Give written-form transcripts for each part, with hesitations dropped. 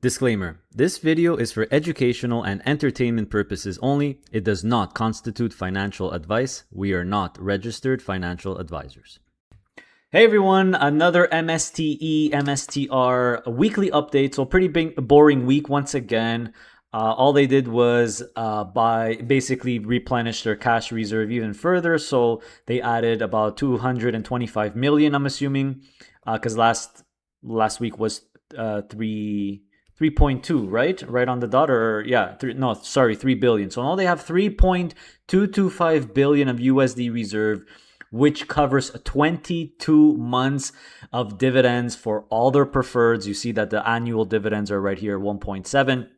Disclaimer: this video is for educational and entertainment purposes only. It does not constitute financial advice. We are not registered financial advisors. Hey everyone, another MSTE, MSTR weekly update. So pretty boring week once again. All they did was basically replenish their cash reserve even further. So they added about 225 million, I'm assuming, because last week was 3.2, right on the dot, or yeah, 3 billion. So now they have 3.225 billion of USD reserve, which covers 22 months of dividends for all their preferreds. You see that the annual dividends are right here, 1.7.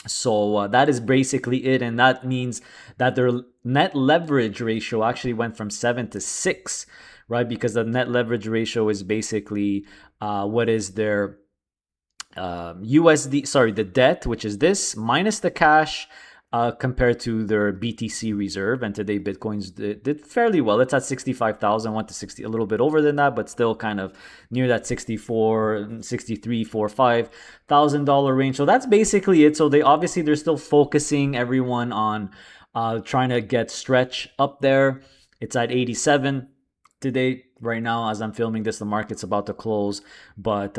So that is basically it, and that means that their net leverage ratio actually went from 7 to 6, right? Because the net leverage ratio is basically what is their the debt, which is this, minus the cash, compared to their BTC reserve. And today Bitcoins did fairly well. It's at 65,000, went to 60, a little bit over than that, but still kind of near that 64, 63, $5,000 range. So that's basically it. So they're still focusing everyone on trying to get stretch up there. It's at 87 today. Right now, as I'm filming this, the market's about to close, but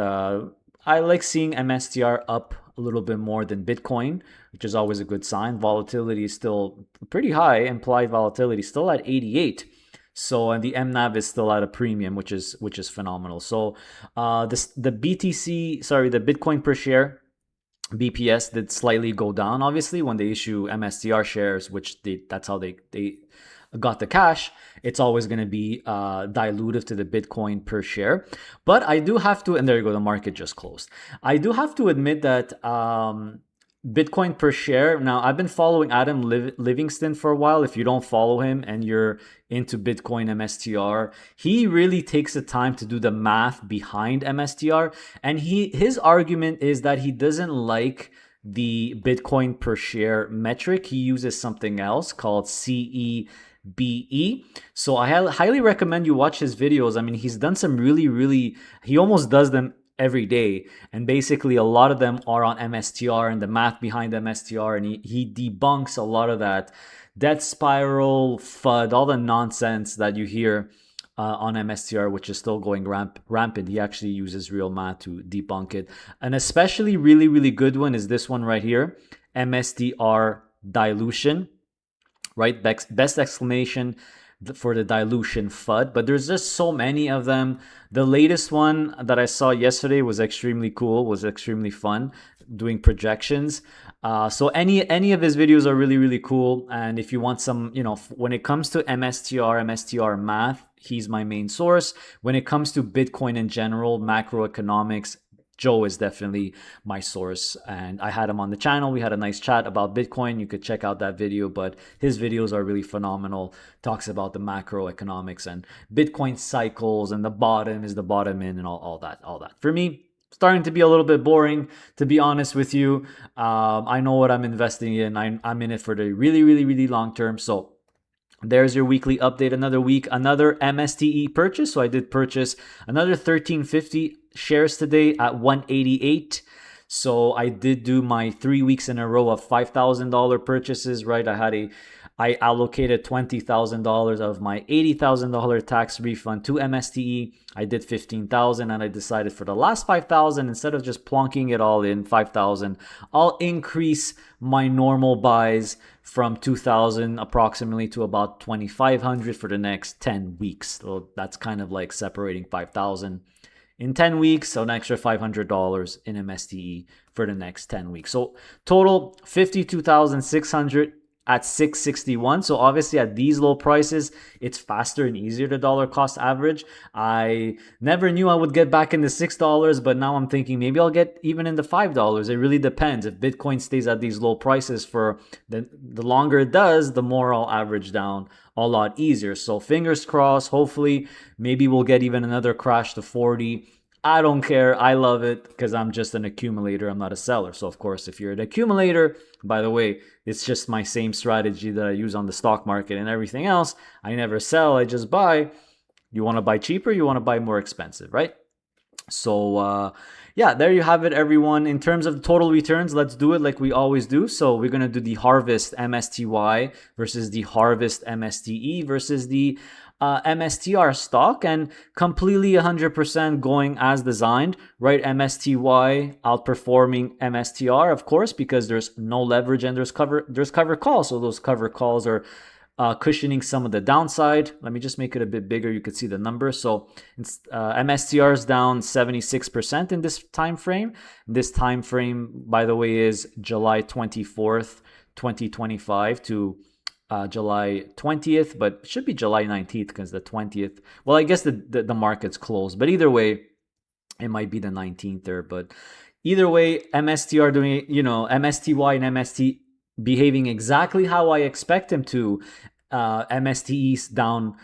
I like seeing MSTR up a little bit more than Bitcoin, which is always a good sign. Volatility is still pretty high. Implied volatility is still at 88. So, and the MNAV is still at a premium, which is phenomenal. So, the Bitcoin per share, BPS, did slightly go down, obviously, when they issue MSTR shares, that's how they got the cash. It's always going to be dilutive to the Bitcoin per share. But I do have to, and there you go, the market just closed. I do have to admit that Bitcoin per share, now I've been following Adam Livingston for a while. If you don't follow him and you're into Bitcoin MSTR, he really takes the time to do the math behind MSTR. And his argument is that he doesn't like the Bitcoin per share metric. He uses something else called CEBE. So I highly recommend you watch his videos. I mean, he's done some he almost does them every day, and basically a lot of them are on MSTR and the math behind MSTR, and he debunks a lot of that death spiral FUD, all the nonsense that you hear on MSTR, which is still going rampant. He actually uses real math to debunk it. An especially really good one is this one right here, MSTR dilution, right? Best explanation for the dilution FUD, but there's just so many of them. The latest one that I saw yesterday was extremely cool, was extremely fun, doing projections. So any of his videos are really cool. And if you want some, when it comes to MSTR math, he's my main source. When it comes to Bitcoin in general, macroeconomics, Joe is definitely my source, and I had him on the channel. We had a nice chat about Bitcoin. You could check out that video, but his videos are really phenomenal. Talks about the macroeconomics and Bitcoin cycles, and the bottom is the bottom in, and all that. For me, starting to be a little bit boring, to be honest with you. I know what I'm investing in. I'm in it for the really long term. So there's your weekly update. Another week, another MSTE purchase. So I did purchase another 1350 shares today at 188. So I did do my 3 weeks in a row of $5,000 purchases, right? I allocated $20,000 of my $80,000 tax refund to MSTE. I did $15,000, and I decided for the last $5,000, instead of just plonking it all in $5,000, I'll increase my normal buys from $2,000 approximately to about $2,500 for the next 10 weeks. So that's kind of like separating $5,000 in 10 weeks, so an extra $500 in MSTE for the next 10 weeks. So total $52,600 at 661. So obviously at these low prices, it's faster and easier to dollar cost average. I never knew I would get back into $6, but now I'm thinking maybe I'll get even into $5. It really depends. If Bitcoin stays at these low prices for the longer it does, the more I'll average down a lot easier. So fingers crossed, hopefully maybe we'll get even another crash to 40. I don't care. I love it because I'm just an accumulator. I'm not a seller. So of course, if you're an accumulator, by the way, it's just my same strategy that I use on the stock market and everything else. I never sell. I just buy. You want to buy cheaper? You want to buy more expensive, right? So yeah, there you have it, everyone. In terms of the total returns, let's do it like we always do. So we're going to do the Harvest MSTY versus the Harvest MSTE versus the MSTR stock, and completely 100% going as designed, right? MSTY outperforming MSTR, of course, because there's no leverage and there's cover calls. So those cover calls are cushioning some of the downside. Let me just make it a bit bigger. You could see the numbers. So MSTR is down 76% in this time frame. This time frame, by the way, is July 24th, 2025 to July 20th, but it should be July 19th because the 20th. Well, I guess the market's closed, but either way, it might be the 19th there. But either way, MSTR doing, MSTY and MST behaving exactly how I expect them to. MSTE's down,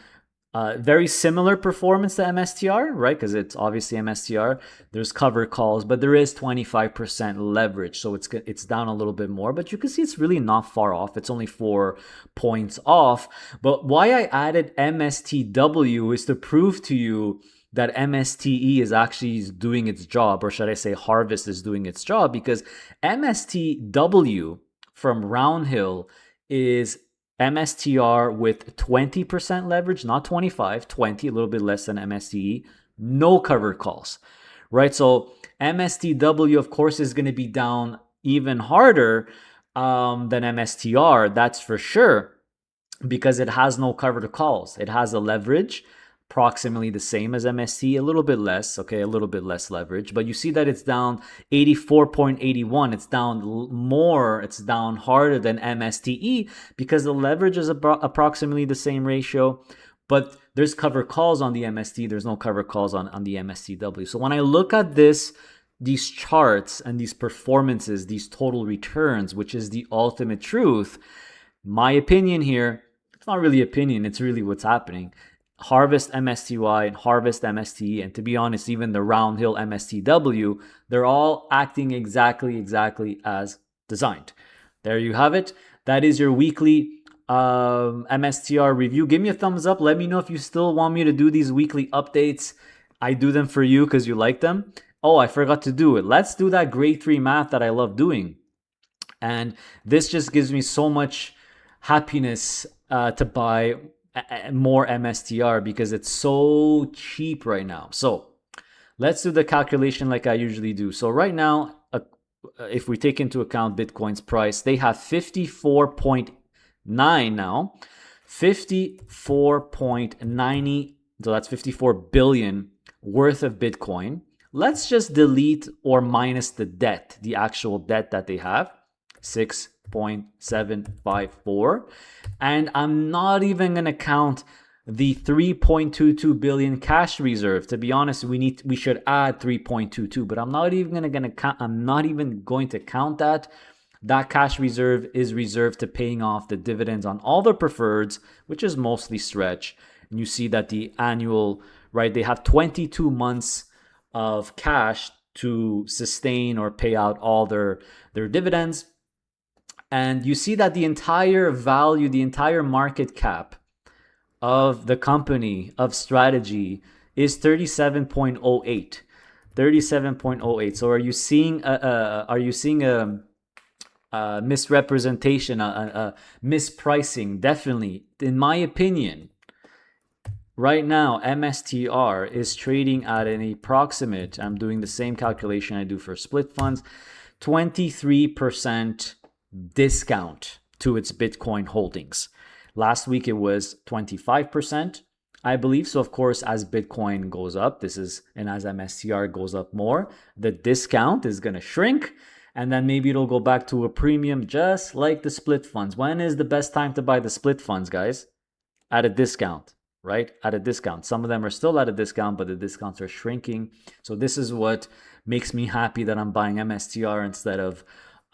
very similar performance to MSTR, right? Because it's obviously MSTR. There's cover calls, but there is 25% leverage, so it's down a little bit more. But you can see it's really not far off. It's only 4 points off. But why I added MSTW is to prove to you that MSTE is actually doing its job, or should I say Harvest is doing its job, because MSTW from Roundhill is MSTR with 20% leverage, not 25, 20, a little bit less than MSTE, no covered calls, right? So MSTW, of course, is going to be down even harder than MSTR, that's for sure, because it has no covered calls. It has a leverage approximately the same as MST, a little bit less, okay, a little bit less leverage, but you see that it's down 84.81. It's down more, it's down harder than MSTE because the leverage is approximately the same ratio, but there's cover calls on the MST, there's no cover calls on the MSTW. So when I look at these charts and these performances, these total returns, which is the ultimate truth, my opinion here, it's not really opinion, it's really what's happening. Harvest MSTY and Harvest MSTE, and to be honest, even the Roundhill MSTW, they're all acting exactly as designed. There you have it. That is your weekly MSTR review. Give me a thumbs up. Let me know if you still want me to do these weekly updates. I do them for you because you like them. Oh, I forgot to do it. Let's do that grade 3 math that I love doing. And this just gives me so much happiness to buy more MSTR because it's so cheap right now. So let's do the calculation like I usually do. So right now, if we take into account Bitcoin's price, they have 54.9 now, 54.90, so that's 54 billion worth of Bitcoin. Let's just delete or minus the debt, the actual debt that they have, 6.754, and I'm not even going to count the 3.22 billion cash reserve. To be honest, we should add 3.22, but I'm not even going to count that. That cash reserve is reserved to paying off the dividends on all the preferreds, which is mostly stretch. And you see that the annual, right, they have 22 months of cash to sustain or pay out all their dividends. And you see that the entire value, the entire market cap of the company of Strategy is 37.08. 37.08. So are you seeing a misrepresentation, a mispricing? Definitely. In my opinion, right now, MSTR is trading at an approximate, I'm doing the same calculation I do for split funds, 23% discount to its Bitcoin holdings. Last week it was 25%, I believe. So of course, as Bitcoin goes up, and as MSTR goes up more, the discount is going to shrink, and then maybe it'll go back to a premium, just like the split funds. When is the best time to buy the split funds, guys? At a discount, right? At a discount. Some of them are still at a discount, but the discounts are shrinking. So this is what makes me happy that I'm buying MSTR instead of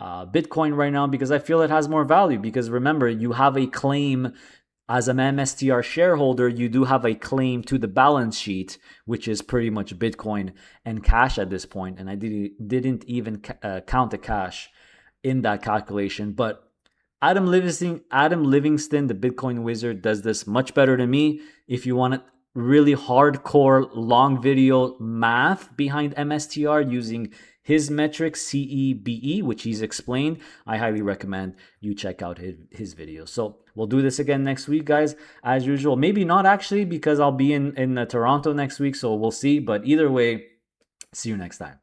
Bitcoin right now, because I feel it has more value. Because remember, you have a claim as an MSTR shareholder, you do have a claim to the balance sheet, which is pretty much Bitcoin and cash at this point. And I didn't even count the cash in that calculation. But Adam Livingston, the Bitcoin wizard, does this much better than me. If you want really hardcore long video math behind MSTR using his metrics CEBE, which he's explained. I highly recommend you check out his videos. So we'll do this again next week, guys, as usual. Maybe not actually, because I'll be in Toronto next week, so we'll see. But either way, see you next time.